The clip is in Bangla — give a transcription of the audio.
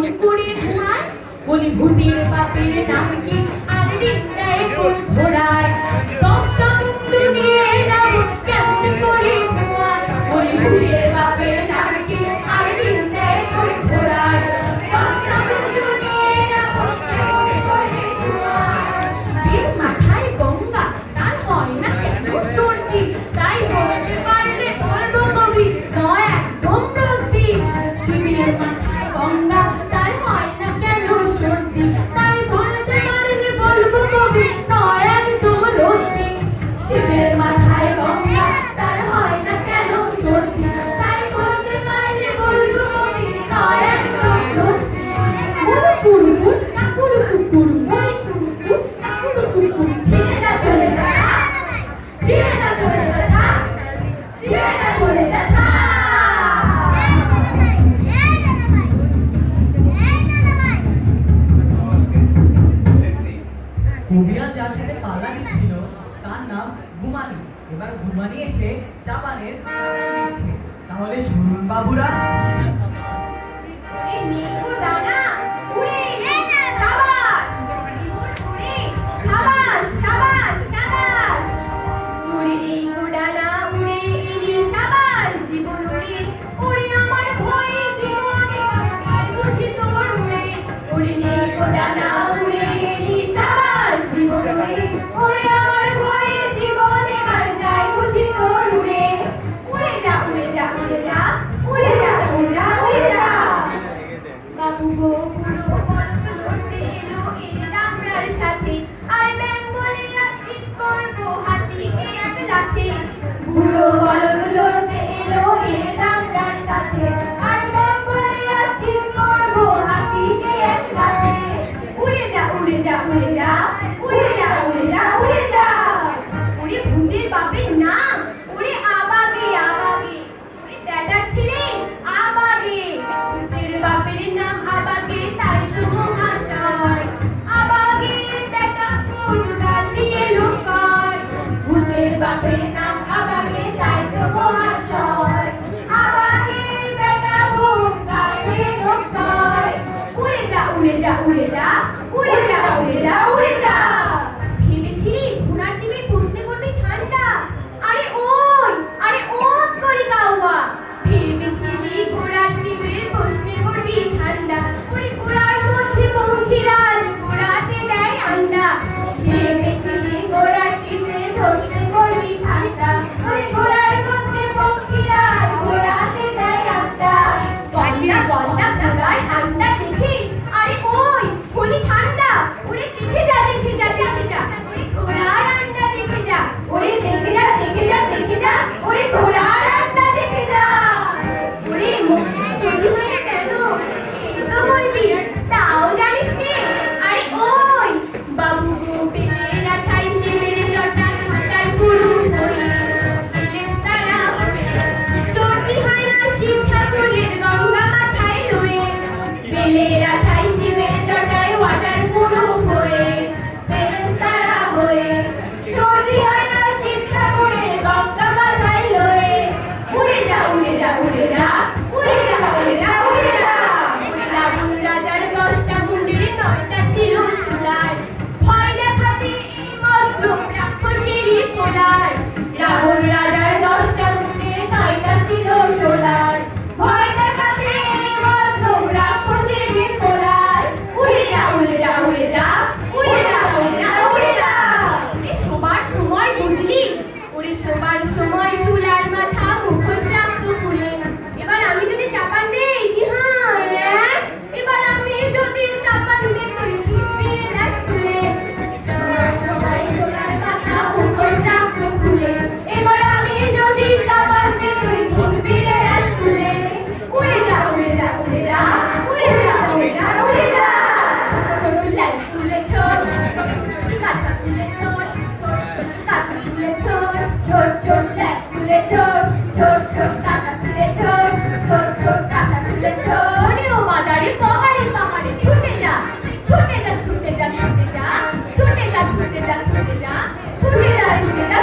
কেমন করে ঘুমায়? বলি ভূতের বাপের নাম কি আর ঋণ দেয় কোন ঘোড়ায়? 10টা মুন্ডু নিয়ে রাবণ কেমন করে ঘুমায়? বলি ভূতের বাপের নাম কি আর ঋণ দেয় কোন ঘোড়ায়? 10টা মুন্ডু নিয়ে রাবণ কেমন করে ঘুমায়? শিবের মাথায় গঙ্গা, তার হয় না কেন সর্দি? তাই বলতে পারলে বলবো কবি নয় একদম রদ্দি। শিবের মাথায় গঙ্গা, তার হয় না কেন সর্দি? তাই বলতে পারলে বলবো কবি নয় একদম রদ্দি। শিবের মাথায় গঙ্গা, তার হয় না কেন সর্দি? তাই বলতে পারলে বলবো কবি নয় একদম রদ্দি। মুড়ু কুড়ুকুর কাকুরু কুকুরু, মুড়ি কুড়ুকুর কাকুরু কুকুর, ছেলেটা চলে যা, ছেলেটা চলে যা, ছেলেটা চলে যা। কবিরা যার সাথে পাল্লা দিচ্ছিল তার নাম গুমানি। এবার গুমানি এসে জাপানের দিচ্ছে। তাহলে শুনুন বাবুরা। এই নেকো ডানা উড়ে সাবাস, উড়ে সাবাস সাবাস সাবাস। উড়ে নেকো ডানা উড়ে এলি সাবাস, জীবন উড়ে উড়ে আমার ভয়ে জীবনে এই বুঝি তোর উড়ে। উড়ে নেকো ডানা উড়ে এলি সাবাস, জীবন উড়ে উড়ে আমার ভয়ে জীবনে আর যাই বুঝি তোর উড়ে। উড়ে যা উড়ে যা উড়ে যা উড়ে যা উড়ে যা উড়ে যা। বাবু গো বুড়ো বলদ লড়তে এলো এর দামড়ার সাথে, আর ব্যাং বলে লাঠি করবো হাতিকে এক লাথে। বুড়ো বলদ লড়তে এলো এর দামড়ার সাথে, আর ব্যাং বলে লাঠি করবো হাতিকে এক লাথে। উড়ে যা উড়ে যা উড়ে যা উড়ে যা উড়ে যা উড়ে যা। ওরে ভূতের বাপের নাম ওরে আবাগে আবাগে, ওরে ব্যাটার ছেলে আবাগে। ভূতের বাপের নাম আবাগে, তাই তো মহাশয় আবাগে ব্যাটা কোদাল দিয়ে লোকায়। ভূতের বাপের নাম আবাগে, তাই তো মহাশয় আবাগে ব্যাটা কোদাল দিয়ে লোকায়। উড়ে যা উড়ে যা উড়ে যা উড়ে যা উড়ে যা উড়ে যা। ভেবেছিলি ঘোড়ার ডিমে প্রশ্ন করবি ঠান্ডা? আরে ওই আরে ও করি কাউয়া। ভেবেছিলি ঘোড়ার ডিমের প্রশ্ন করবি ঠান্ডা? ওরে ঘোড়ার মধ্যে পঙ্খিরাজ ঘোড়াতে দেয় আন্ডা। ভেবেছিলি ঘোড়ার ডিমের প্রশ্ন করবি ঠান্ডা? ওরে ঘোড়ার মধ্যে পঙ্খিরাজ ঘোড়াতে দেয় আন্ডা। গন্ডা গন্ডা ঘোড়ার আন্ডা দেখে আরে ওই বলি ঠান্ডা। ওরে দেখে যা দেখে যা দেখে যা, ওরে ঘোড়ার আন্ডা দেখে যা, ওরে দেখে যা দেখে যা দেখে যা, ওরে ঘোড়ার আন্ডা দেখে যা। ওরে সন্ধি হয় না কেন এই তো বলবি, তাও জানিস নে? আরে ওই বাবু গো পেলে রাঠাই শিবের জটায় মাটার পুরু হয়ে এলে সারা সর্দি হয় না শিব ঠাকুরের গঙ্গা মাথায় লয়ে। পেলে রাঠাই শিবের জটায় ওয়াটার পুরু হয়ে ফেরেশতারা হয়ে সর্দি হয় না শিব ঠাকুরের গঙ্গা মাথায় লয়ে। উড়ে যা উড়ে যা উড়ে যা উড়ে যা উড়ে যা উড়ে যা। ওরে রাবণ রাজার 10টা মুন্ডের 9টা ছিল সুলার, ভয় দেখাতে এই মতলব রাক্ষসেরই পোলার। রাবণ রাজার 10টা মুন্ডের 9টা ছিল সোলার, ভয় দেখাতে এই মতলব রাক্ষসেরই পোলার। উড়ে যা উড়ে যা উড়ে যা উড়ে যা উড়ে যা উড়ে যা। ওরে সবার সময় বুঝলি, ওরে সবার সময় সুলার মাথা মুখোশ রাখতো খুলে। এবার আমি যদি চাপান দেই কি হ্যাঁ, এবার আমি যদি চাপান দেই তুই ছুটবি লাস তুলে। সবার সময় সুলার মাথা মুখোশ রাখতো খুলে, এবার আমি যদি চাপান দেই তুই ছুটবি লাস তুলে। উড়ে যা উড়ে যা উড়ে যা উড়ে যা উড়ে যা উড়ে যা। ছোট লাস তুলে ছোট ছোট কাঁচা তুলে ছোট ছোট ছোট কাঁচা তুলে ছোট ছোট ছোট লাস তুলে ছোট ছোট ছোট কাঁচা তুলে ছোট ছোট ছোট কাঁচা তুলে ছোট। ও মাদারে পাহাড়ে পাহাড়ে ছুটে যা ছুটে যা ছুটে যা ছুটে যা ছুটে যা ছুটে যা ছুটে যা ছুটে যা ছুটে যা